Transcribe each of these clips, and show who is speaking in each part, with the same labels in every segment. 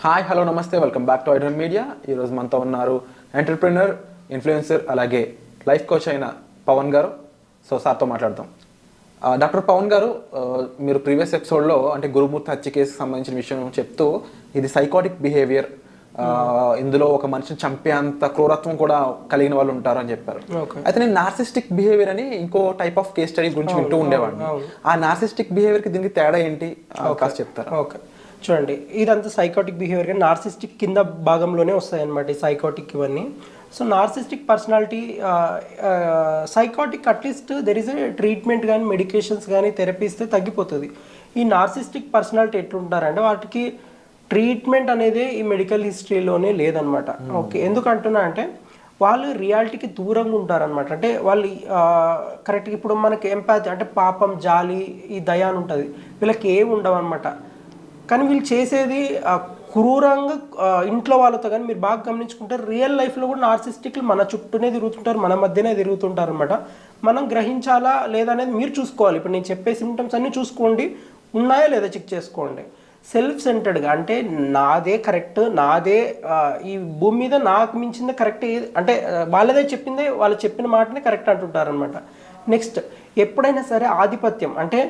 Speaker 1: Hi hello నమస్తే welcome back to ఐడన్ media. ఈరోజు మనతో ఉన్నారు ఎంటర్ప్రినర్, ఇన్ఫ్లుయెన్సర్, అలాగే లైఫ్ కోచ్ అయిన పవన్ గారు. సో సార్తో మాట్లాడదాం. డాక్టర్ పవన్ గారు, మీరు ప్రీవియస్ ఎపిసోడ్లో అంటే గురుమూర్తి హత్య కేసుకి సంబంధించిన విషయం చెప్తూ ఇది సైకాటిక్ బిహేవియర్, ఇందులో ఒక మనిషిని చంపేంత క్రూరత్వం కూడా కలిగిన వాళ్ళు ఉంటారు అని చెప్పారు. అయితే నేను నార్సిస్టిక్ బిహేవియర్ అని ఇంకో టైప్ ఆఫ్ కేస్ స్టడీ గురించి వింటూ ఉండేవాడిని. ఆ నార్సిస్టిక్ బిహేవియర్కి దీనికి తేడా ఏంటి కాస్త చెప్తారా?
Speaker 2: ఓకే, చూడండి, ఇదంతా సైకాటిక్ బిహేవియర్ కానీ నార్సిస్టిక్ కింద భాగంలోనే వస్తాయన్నమాట ఈ సైకాటిక్ ఇవన్నీ. So narcissistic personality, psychotic at least there is a treatment కానీ మెడికేషన్స్ కానీ థెరపీ ఇస్తే తగ్గిపోతుంది. ఈ నార్సిస్టిక్ పర్సనాలిటీ ఎట్లుంటారంటే వాటికి ట్రీట్మెంట్ అనేది ఈ మెడికల్ హిస్టరీలోనే లేదనమాట. ఓకే, ఎందుకు అంటున్నా అంటే వాళ్ళు రియాలిటీకి దూరంగా ఉంటారనమాట. అంటే వాళ్ళు కరెక్ట్గా ఇప్పుడు మనకి ఎంపాతి అంటే పాపం, జాలి, ఈ దయ అని ఉంటుంది, వీళ్ళకి ఏమి ఉండవు అనమాట. కానీ వీళ్ళు చేసేది క్రూరంగా ఇంట్లో వాళ్ళతో. కానీ మీరు బాగా గమనించుకుంటే రియల్ లైఫ్లో కూడా నార్సిస్టిక్లు మన చుట్టూనే తిరుగుతుంటారు, మన మధ్యనే తిరుగుతుంటారు అనమాట. మనం గ్రహించాలా లేదా అనేది మీరు చూసుకోవాలి. ఇప్పుడు నేను చెప్పే సిమ్టమ్స్ అన్నీ చూసుకోండి, ఉన్నాయా లేదా చెక్ చేసుకోండి. సెల్ఫ్ సెంటర్డ్గా అంటే నాదే కరెక్ట్, నాదే ఈ భూమి మీద నాకు మించిందే కరెక్ట్, అంటే వాళ్ళదే చెప్పిందే, వాళ్ళు చెప్పిన మాటనే కరెక్ట్ అంటుంటారు అనమాట. నెక్స్ట్, ఎప్పుడైనా సరే ఆధిపత్యం అంటే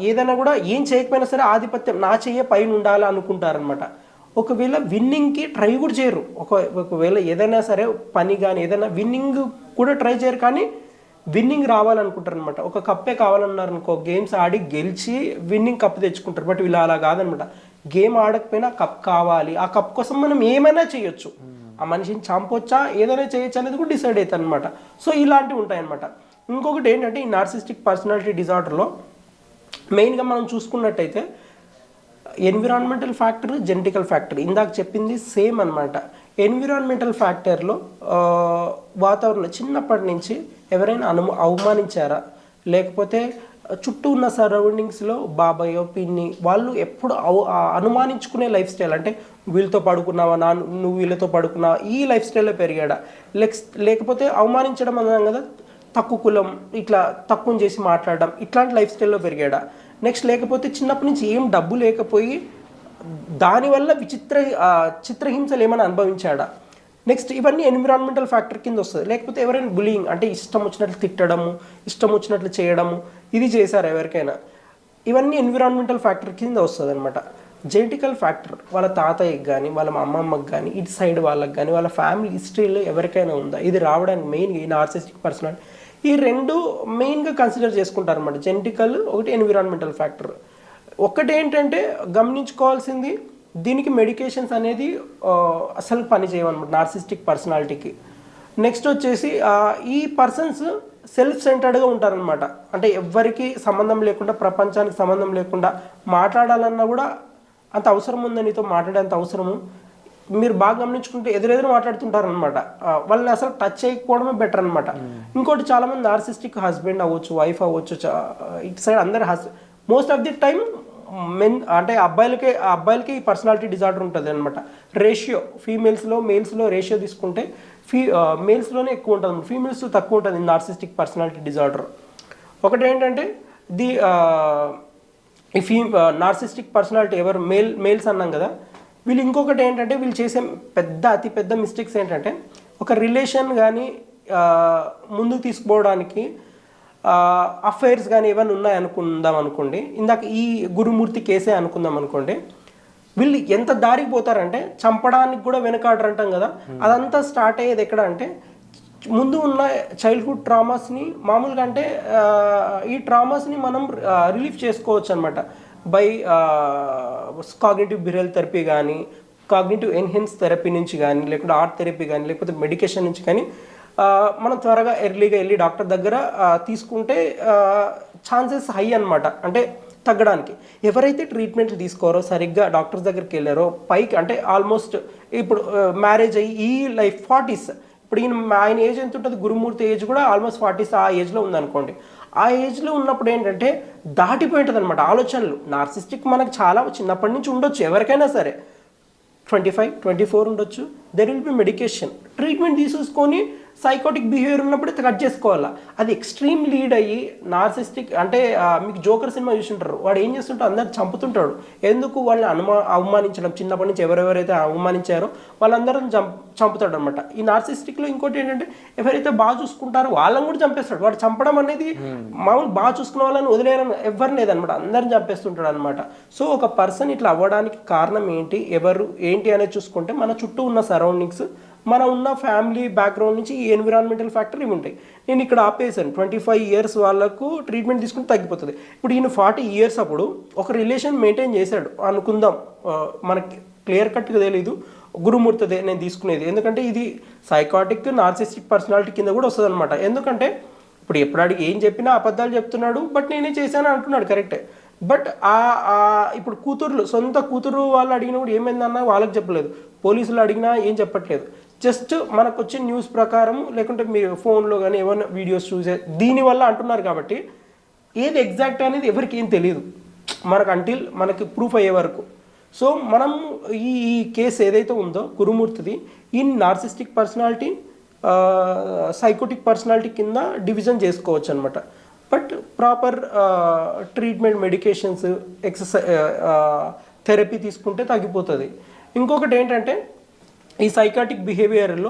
Speaker 2: ఏదైనా కూడా ఏం చేయకపోయినా సరే ఆధిపత్యం నా చెయ్యే పైన ఉండాలి అనుకుంటారనమాట. ఒకవేళ విన్నింగ్కి ట్రై కూడా చేయరు. ఒకవేళ ఏదైనా సరే పని కానీ ఏదైనా విన్నింగ్ కూడా ట్రై చేయరు, కానీ విన్నింగ్ రావాలనుకుంటారు అనమాట. ఒక కప్పే కావాలన్నారు అనుకో, గేమ్స్ ఆడి గెలిచి విన్నింగ్ కప్ తెచ్చుకుంటారు. బట్ వీళ్ళు అలా కాదనమాట. గేమ్ ఆడకపోయినా కప్ కావాలి, ఆ కప్ కోసం మనం ఏమైనా చేయొచ్చు, ఆ మనిషిని చంపొచ్చా ఏదైనా చేయొచ్చు అనేది కూడా డిసైడ్ అవుతుంది అనమాట. సో ఇలాంటివి ఉంటాయన్నమాట. ఇంకొకటి ఏంటంటే ఈ నార్సిస్టిక్ పర్సనాలిటీ డిజార్డర్లో మెయిన్గా మనం చూసుకున్నట్టయితే ఎన్విరాన్మెంటల్ ఫ్యాక్టర్, జెనెటికల్ ఫ్యాక్టర్ ఇందాక చెప్పింది సేమ్ అనమాట. ఎన్విరాన్మెంటల్ ఫ్యాక్టర్లో వాతావరణం చిన్నప్పటి నుంచి ఎవరైనా అవమానించారా, లేకపోతే చుట్టూ ఉన్న సరౌండింగ్స్లో బాబాయో పిన్ని వాళ్ళు ఎప్పుడు అనుమానించుకునే లైఫ్ స్టైల్, అంటే వీళ్ళతో పడుకున్నావా, నువ్వు వీళ్ళతో పడుకున్నావా, ఈ లైఫ్ స్టైల్లో పెరిగాడా, లేకపోతే అవమానించడం అన్నాం కదా, తక్కువ కులం, ఇట్లా తక్కువ చేసి మాట్లాడడం, ఇట్లాంటి లైఫ్ స్టైల్లో పెరిగాడా. నెక్స్ట్, లేకపోతే చిన్నప్పటి నుంచి ఏం డబ్బు లేకపోయి దానివల్ల చిత్రహింసలు ఏమైనా అనుభవించాడా. నెక్స్ట్, ఇవన్నీ ఎన్విరాన్మెంటల్ ఫ్యాక్టర్ కింద వస్తుంది. లేకపోతే ఎవరైనా బులింగ్ అంటే ఇష్టం వచ్చినట్లు తిట్టడము, ఇష్టం వచ్చినట్లు చేయడము, ఇది చేశారు ఎవరికైనా, ఇవన్నీ ఎన్విరాన్మెంటల్ ఫ్యాక్టర్ కింద వస్తుంది అనమాట. జెనెటికల్ ఫ్యాక్టర్ వాళ్ళ తాతయ్యకి కానీ వాళ్ళ అమ్మమ్మకి కానీ ఇటు సైడ్ వాళ్ళకి కానీ వాళ్ళ ఫ్యామిలీ హిస్టరీలో ఎవరికైనా ఉందా, ఇది రావడానికి మెయిన్గా ఈ నార్సిస్టిక్ పర్సనాలిటీ ఈ రెండు మెయిన్గా కన్సిడర్ చేసుకుంటారు అనమాట. జెనెటికల్ ఒకటి, ఎన్విరాన్మెంటల్ ఫ్యాక్టర్ ఒకటి. ఏంటంటే గమనించుకోవాల్సింది, దీనికి మెడికేషన్స్ అనేది అసలు పని చేయమన్నమాట నార్సిస్టిక్ పర్సనాలిటీకి. నెక్స్ట్ వచ్చేసి ఈ పర్సన్స్ సెల్ఫ్ సెంటర్డ్గా ఉంటారనమాట. అంటే ఎవ్వరికి సంబంధం లేకుండా, ప్రపంచానికి సంబంధం లేకుండా మాట్లాడాలన్నా కూడా అంత అవసరం ఉందని, నీతో మాట్లాడేంత అవసరము. మీరు బాగా గమనించుకుంటే ఎదురెదురు మాట్లాడుతుంటారు అనమాట. వాళ్ళని అసలు టచ్ చేయకపోవడమే బెటర్ అనమాట. ఇంకోటి, చాలామంది నార్సిస్టిక్ హస్బెండ్ అవ్వచ్చు, వైఫ్ అవ్వచ్చు, ఇటు సైడ్ అందరు most of the time men అంటే అబ్బాయిలకి ఈ పర్సనాలిటీ డిజార్డర్ ఉంటుంది అనమాట. రేషియో మేల్స్లో రేషియో తీసుకుంటే మేల్స్లోనే ఎక్కువ ఉంటుంది, ఫీమేల్స్లో తక్కువ ఉంటుంది నార్సిస్టిక్ పర్సనాలిటీ డిజార్డర్. ఒకటి ఏంటంటే ఈ నార్సిస్టిక్ పర్సనాలిటీ ఎవరు మేల్స్ అన్నాం కదా, వీళ్ళు ఇంకొకటి ఏంటంటే వీళ్ళు చేసే అతి పెద్ద మిస్టేక్స్ ఏంటంటే, ఒక రిలేషన్ కానీ ముందుకు తీసుకుపోవడానికి అఫైర్స్ కానీ ఏమైనా ఉన్నాయనుకుందాం అనుకోండి, ఇందాక ఈ గురుమూర్తి కేసే అనుకుందాం అనుకోండి, వీళ్ళు ఎంత దారికి పోతారంటే చంపడానికి కూడా వెనకాడరు అంటాం కదా. అదంతా స్టార్ట్ అయ్యేది ఎక్కడ అంటే, ముందు ఉన్న చైల్డ్హుడ్ ట్రామాస్ని మామూలుగా అంటే ఈ ట్రామాస్ని మనం రిలీఫ్ చేసుకోవచ్చు అనమాట బై కాగ్నిటివ్ బిహేవియరల్ థెరపీ కానీ, కాగ్నిటివ్ ఎన్హాన్స్ థెరపీ నుంచి కానీ, లేకపోతే ఆర్ట్ థెరపీ కానీ, లేకపోతే మెడికేషన్ నుంచి కానీ మనం త్వరగా ఎర్లీగా వెళ్ళి డాక్టర్ దగ్గర తీసుకుంటే ఛాన్సెస్ హై అనమాట, అంటే తగ్గడానికి. ఎవరైతే ట్రీట్మెంట్లు తీసుకోరో, సరిగ్గా డాక్టర్స్ దగ్గరికి వెళ్ళారో, పైకి అంటే ఆల్మోస్ట్ ఇప్పుడు మ్యారేజ్ అయ్యి ఈ లైఫ్ 40s, ఇప్పుడు ఆయన ఏజ్ ఎంత ఉంటుంది, గురుమూర్తి ఏజ్ కూడా ఆల్మోస్ట్ 40s ఆ ఏజ్లో ఉందనుకోండి. ఆ ఏజ్లో ఉన్నప్పుడు ఏంటంటే దాటిపోయి ఉంటుంది అనమాట ఆలోచనలు. నార్సిస్టిక్ మనకు చాలా చిన్నప్పటి నుంచి ఉండొచ్చు, ఎవరికైనా సరే 25, 24 ఉండొచ్చు. There will B medication, treatment తీసుకొని సైకోటిక్ బిహేవియర్ ఉన్నప్పుడు కట్ చేసుకోవాలా. అది ఎక్స్ట్రీమ్ లీడ్ అయ్యి నార్సిస్టిక్ అంటే మీకు జోకర్ సినిమా చూసింటారు, వాడు ఏం చేస్తుంటాడు అందరు చంపుతుంటాడు. ఎందుకు వాళ్ళని అవమానించడం, చిన్నప్పటి నుంచి ఎవరెవరైతే అవమానించారో వాళ్ళందరూ చంపుతాడు అనమాట. ఈ నార్సిస్టిక్లో ఇంకోటి ఏంటంటే ఎవరైతే బాగా చూసుకుంటారో వాళ్ళని కూడా చంపేస్తాడు. వాడు చంపడం అనేది మామూలు బాగా చూసుకున్న వాళ్ళని వదిలేయడం ఎవరు లేదనమాట, అందరిని చంపేస్తుంటాడు అనమాట. సో ఒక పర్సన్ ఇట్లా అవ్వడానికి కారణం ఏంటి, ఎవరు ఏంటి అనేది చూసుకుంటే మన చుట్టూ ఉన్న సరౌండింగ్స్, మన ఉన్న ఫ్యామిలీ బ్యాక్గ్రౌండ్ నుంచి ఈ ఎన్విరాన్మెంటల్ ఫ్యాక్టర్ ఇవి ఉంటాయి. నేను ఇక్కడ ఆపేసాను 25 years వాళ్ళకు ట్రీట్మెంట్ తీసుకుంటే తగ్గిపోతుంది. ఇప్పుడు ఈయన 40 years అప్పుడు ఒక రిలేషన్ మెయింటైన్ చేశాడు అనుకుందాం, మనకి క్లియర్ కట్గా తెలీదు గురుమూర్తిదే నేను తీసుకునేది, ఎందుకంటే ఇది సైకాటిక్ నార్సిస్టిక్ పర్సనాలిటీ కింద కూడా వస్తుంది అనమాట. ఎందుకంటే ఇప్పుడు ఎప్పుడు అడిగి ఏం చెప్పినా అబద్ధాలు చెప్తున్నాడు, బట్ నేనే చేశాను అంటున్నాడు, కరెక్టే. బట్ ఇప్పుడు సొంత కూతురు వాళ్ళు అడిగినా కూడా ఏమైందన్నా వాళ్ళకి చెప్పలేదు, పోలీసులు అడిగినా ఏం చెప్పట్లేదు. జస్ట్ మనకు వచ్చే న్యూస్ ప్రకారం లేకుంటే మీరు ఫోన్లో కానీ ఏమైనా వీడియోస్ చూసే దీనివల్ల అంటున్నారు కాబట్టి ఏది ఎగ్జాక్ట్ అనేది ఎవరికి ఏం తెలియదు మనకి ప్రూఫ్ అయ్యే వరకు. సో మనం ఈ కేసు ఏదైతే ఉందో గురుమూర్తిది, ఈ నార్సిస్టిక్ పర్సనాలిటీ సైకోటిక్ పర్సనాలిటీ కింద డివిజన్ చేసుకోవచ్చు అనమాట. But proper treatment, medications, exercise, therapy తీసుకుంటే తగ్గిపోతుంది. ఇంకొకటి ఏంటంటే ఈ సైకాటిక్ బిహేవియర్లో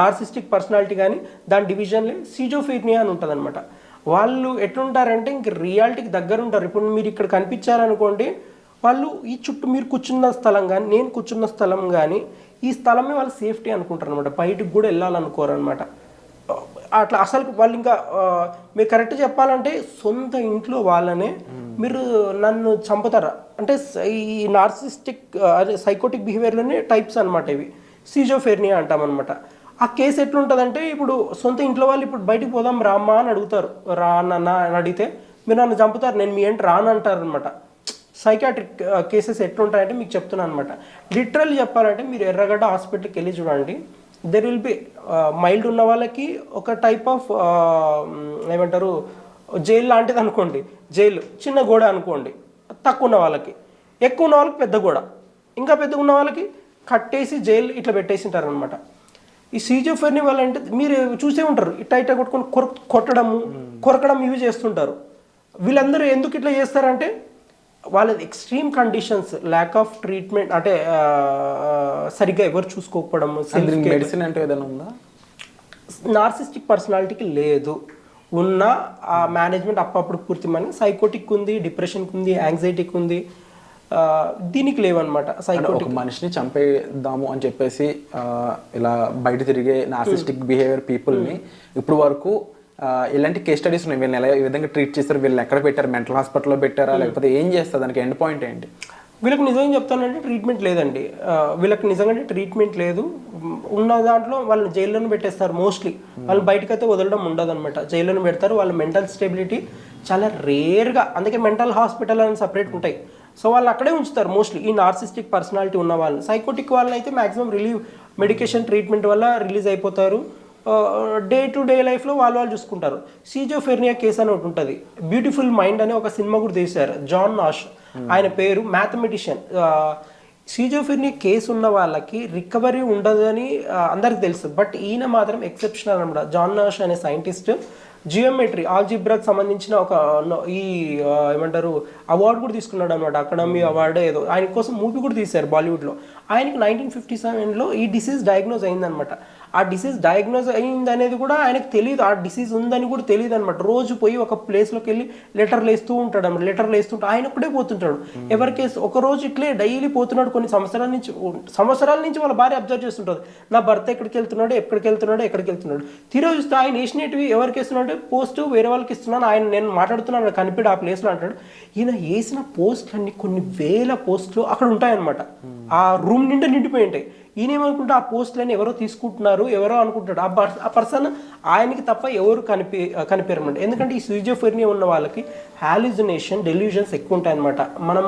Speaker 2: నార్సిస్టిక్ పర్సనాలిటీ కానీ దాని డివిజన్లో సిజోఫ్రీనియా అని ఉంటుంది అనమాట. వాళ్ళు ఎట్లుంటారంటే ఇంక రియాలిటీకి దగ్గర ఉంటారు. ఇప్పుడు మీరు ఇక్కడ కనిపించారనుకోండి, వాళ్ళు ఈ చుట్టూ మీరు కూర్చున్న స్థలం కానీ నేను కూర్చున్న స్థలం కానీ ఈ స్థలమే వాళ్ళు సేఫ్టీ అనుకుంటారు అనమాట, బయటకు కూడా వెళ్ళాలనుకోరు అనమాట. అట్లా అసలు వాళ్ళు ఇంకా మీరు కరెక్ట్ చెప్పాలంటే సొంత ఇంట్లో వాళ్ళనే మీరు నన్ను చంపుతారా అంటే ఈ నార్సిస్టిక్ అదే సైకోటిక్ బిహేవియర్లోనే టైప్స్ అనమాట ఇవి. సిజోఫ్రీనియా అంటామన్నమాట. ఆ కేసు ఎట్లుంటుందంటే ఇప్పుడు సొంత ఇంట్లో వాళ్ళు ఇప్పుడు బయటికి పోదాం రామ్మా అని అడుగుతారు, రా అన్న అని అడిగితే మీరు నన్ను చంపుతారు, నేను మీ ఏంటి రాను అంటారు అనమాట. సైకాట్రిక్ కేసెస్ ఎట్లుంటాయంటే మీకు చెప్తున్నాను అనమాట. లిటరల్లీ చెప్పాలంటే మీరు ఎర్రగడ్డ హాస్పిటల్కి వెళ్ళి చూడండి, దెర్ విల్ బి మైల్డ్ ఉన్న వాళ్ళకి ఒక టైప్ ఆఫ్ ఏమంటారు జైలు లాంటిది అనుకోండి, జైలు చిన్న గోడ అనుకోండి తక్కువ ఉన్న వాళ్ళకి, ఎక్కువ ఉన్న వాళ్ళకి పెద్ద గోడ, ఇంకా పెద్దగా ఉన్న వాళ్ళకి కట్టేసి జైలు ఇట్లా పెట్టేసి ఉంటారు అనమాట. ఈ సిజోఫ్రీనియా వల్ల అంటే మీరు చూసే ఉంటారు, ఇట్ట కొట్టుకొని కొరకడం ఇవి చేస్తుంటారు. వీళ్ళందరూ ఎందుకు ఇట్లా చేస్తారంటే వాళ్ళది extreme conditions, lack of treatment, అంటే సరిగ్గా ఎవరు చూసుకోకపోవడం.
Speaker 1: మెడిసిన్ అంటే ఏదైనా ఉందా?
Speaker 2: నార్సిస్టిక్ పర్సనాలిటీకి లేదు, ఉన్న ఆ మేనేజ్మెంట్ అప్పుడప్పుడు పూర్తి మని సైకోటిక్ ఉంది, డిప్రెషన్కి ఉంది, యాంగ్జైటీకి ఉంది, దీనికి లేవన్నమాట.
Speaker 1: సైకోటిక్ మనిషిని చంపేద్దాము అని చెప్పేసి ఇలా బయట తిరిగే నార్సిస్టిక్ బిహేవియర్ పీపుల్ని ఇప్పుడు వరకు ఇలాంటి కేస్ స్టడీస్ ఉన్నాయి, వీళ్ళని ఎలా ఈ విధంగా ట్రీట్ చేస్తారు, వీళ్ళని ఎక్కడ పెట్టారు, మెంటల్ హాస్పిటల్లో పెట్టారా లేకపోతే ఏం చేస్తారు, దానికి ఎండ్ పాయింట్ ఏంటి?
Speaker 2: వీళ్ళకి నిజంగా చెప్తానంటే ట్రీట్మెంట్ లేదండి. వీళ్ళకి నిజంగా ట్రీట్మెంట్ లేదు. ఉన్న దాంట్లో వాళ్ళని జైల్లోనే పెట్టేస్తారు మోస్ట్లీ. వాళ్ళు బయటకైతే వదలడం ఉండదు అనమాట, జైల్లోనే పెడతారు. వాళ్ళ మెంటల్ స్టెబిలిటీ చాలా రేర్గా, అందుకే మెంటల్ హాస్పిటల్ అని సపరేట్ ఉంటాయి. సో వాళ్ళు అక్కడే ఉంచుతారు మోస్ట్లీ ఈ నార్సిస్టిక్ పర్సనాలిటీ ఉన్న వాళ్ళని. సైకోటిక్ వాళ్ళని అయితే మ్యాక్సిమం మెడికేషన్ ట్రీట్మెంట్ వల్ల రిలీజ్ అయిపోతారు. డే టు డే లైఫ్లో వాళ్ళు చూసుకుంటారు. సిజోఫ్రీనియా కేసు అని ఒకటి ఉంటుంది, బ్యూటిఫుల్ మైండ్ అనే ఒక సినిమా కూడా తీశారు, జాన్ నాష్ ఆయన పేరు, మ్యాథమెటిషియన్. సిజోఫ్రీనియా కేసు ఉన్న వాళ్ళకి రికవరీ ఉండదని అందరికి తెలుసు, బట్ ఈయన మాత్రం ఎక్సెప్షనల్ అనమాట. జాన్ నాష్ అనే సైంటిస్ట్ జియోమెట్రీ, ఆల్జిబ్రాకి సంబంధించిన ఒక ఏమంటారు అవార్డు కూడా తీసుకున్నాడు అనమాట, అకాడమీ అవార్డు ఏదో. ఆయన కోసం మూవీ కూడా తీశారు బాలీవుడ్లో. ఆయనకి 1957లో ఈ డిసీజ్ డయాగ్నోజ్ అయిందనమాట. ఆ డిసీజ్ డయాగ్నోజ్ అయింది అనేది కూడా ఆయనకు తెలియదు, ఆ డిసీజ్ ఉందని కూడా తెలియదు అనమాట. రోజు పోయి ఒక ప్లేస్లోకి వెళ్ళి లెటర్లు వేస్తూ ఉంటాడు అనమాట. లెటర్లు వేస్తుంటే ఆయన కూడా పోతుంటాడు, ఎవరికి ఒక రోజు ఇట్లే డైలీ పోతున్నాడు. కొన్ని సంవత్సరాల నుంచి వాళ్ళ భార్య అబ్జర్వ్ చేస్తుంటుంది, నా భర్త ఎక్కడికి వెళ్తున్నాడు, ఎక్కడికి వెళ్తున్నాడు. తీరా చూస్తే ఆయన వేసినవి ఎవరికి వేస్తున్నాడు, పోస్ట్ వేరే వాళ్ళకి ఇస్తున్నాను, ఆయన నేను మాట్లాడుతున్నాను కనిపెట్టి ఆ ప్లేస్లో అంటాడు. ఈయన వేసిన పోస్టులన్నీ కొన్ని వేల పోస్టులు అక్కడ ఉంటాయన్నమాట, ఆ రూమ్ నిండా నిండిపోయి ఉంటాయి. ఈయన ఏమనుకుంటే ఆ పోస్టులని ఎవరో తీసుకుంటున్నారు, ఎవరో అనుకుంటాడు. ఆ పర్సన్ ఆయనకి తప్ప ఎవరు కనిపించరన్నమాట. ఎందుకంటే ఈ సిజోఫ్రీనియా ఉన్న వాళ్ళకి హాలుసినేషన్, డెల్యూషన్స్ ఎక్కువ ఉంటాయి అనమాట. మనం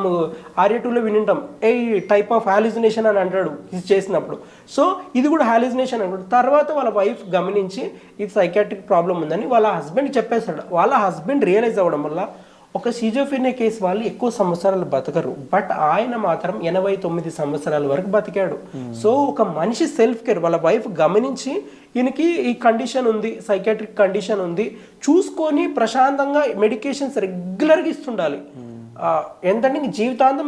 Speaker 2: ఆర్య2లో వినింటాం, ఏ టైప్ ఆఫ్ హాలుసినేషన్ అని అంటాడు ఇది చేసినప్పుడు. సో ఇది కూడా హాలుసినేషన్ అనుకుంటాడు. తర్వాత వాళ్ళ వైఫ్ గమనించి ఇది సైకాట్రిక్ ప్రాబ్లం ఉందని వాళ్ళ హస్బెండ్ చెప్పేస్తాడు. వాళ్ళ హస్బెండ్ రియలైజ్ అవ్వడం వల్ల ఒక సిజోఫ్రెనియా కేసు వాళ్ళు ఎక్కువ సంవత్సరాలు బతకరు, బట్ ఆయన మాత్రం 89 సంవత్సరాల వరకు బతికాడు. సో ఒక మనిషి సెల్ఫ్ కేర్ వాళ్ళ వైఫ్ గమనించి ఈయనకి ఈ కండిషన్ ఉంది, సైకాట్రిక్ కండిషన్ ఉంది, చూసుకొని ప్రశాంతంగా మెడికేషన్స్ రెగ్యులర్గా ఇస్తుండాలి. ఏంటంటే జీవితాంతం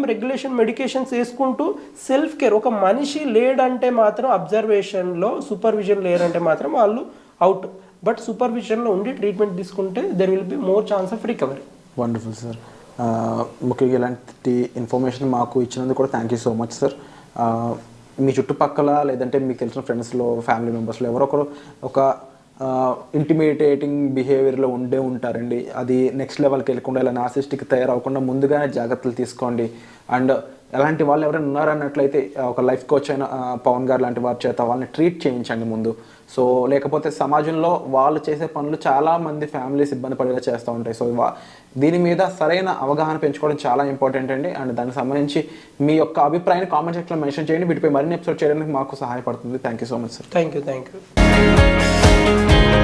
Speaker 2: మెడికేషన్స్ వేసుకుంటూ సెల్ఫ్ కేర్. ఒక మనిషి లేడంటే మాత్రం అబ్జర్వేషన్లో, సూపర్విజన్ లేరంటే మాత్రం వాళ్ళు అవుట్. బట్ సూపర్విజన్లో ఉండి ట్రీట్మెంట్ తీసుకుంటే there will be more chance of recovery.
Speaker 1: Wonderful sir. ముఖ్యంగా ఇలాంటి ఇన్ఫర్మేషన్ మాకు ఇచ్చినందుకు కూడా thank you so much sir. మీ చుట్టుపక్కల లేదంటే మీకు తెలిసిన ఫ్రెండ్స్లో, ఫ్యామిలీ మెంబర్స్లో ఎవరో ఒకరు ఒక ఇంటిమిడేటింగ్ బిహేవియర్లో ఉంటారండి. అది నెక్స్ట్ లెవెల్కి వెళ్ళకుండా ఇలా నార్సిస్టిక్ తయారవకుండా ముందుగానే జాగ్రత్తలు తీసుకోండి. అండ్ అలాంటి వాళ్ళు ఎవరైనా ఉన్నారన్నట్లయితే ఒక లైఫ్ కోచ్ అయిన పవన్ గారు లాంటి వారి చేత వాళ్ళని ట్రీట్ చేయించండి ముందు. సో లేకపోతే సమాజంలో వాళ్ళు చేసే పనులు చాలామంది ఫ్యామిలీస్ ఇబ్బంది పడేలా చేస్తూ ఉంటాయి. సో దీని మీద సరైన అవగాహన పెంచుకోవడం చాలా ఇంపార్టెంట్ అండి. అండ్ దానికి సంబంధించి మీ యొక్క అభిప్రాయాన్ని కామెంట్ సెక్షన్లో మెన్షన్ చేయండి. వీటిపై మరిన్ని ఎపిసోడ్ చేయడానికి మాకు సహాయపడుతుంది. Thank you so much sir.
Speaker 2: Thank you.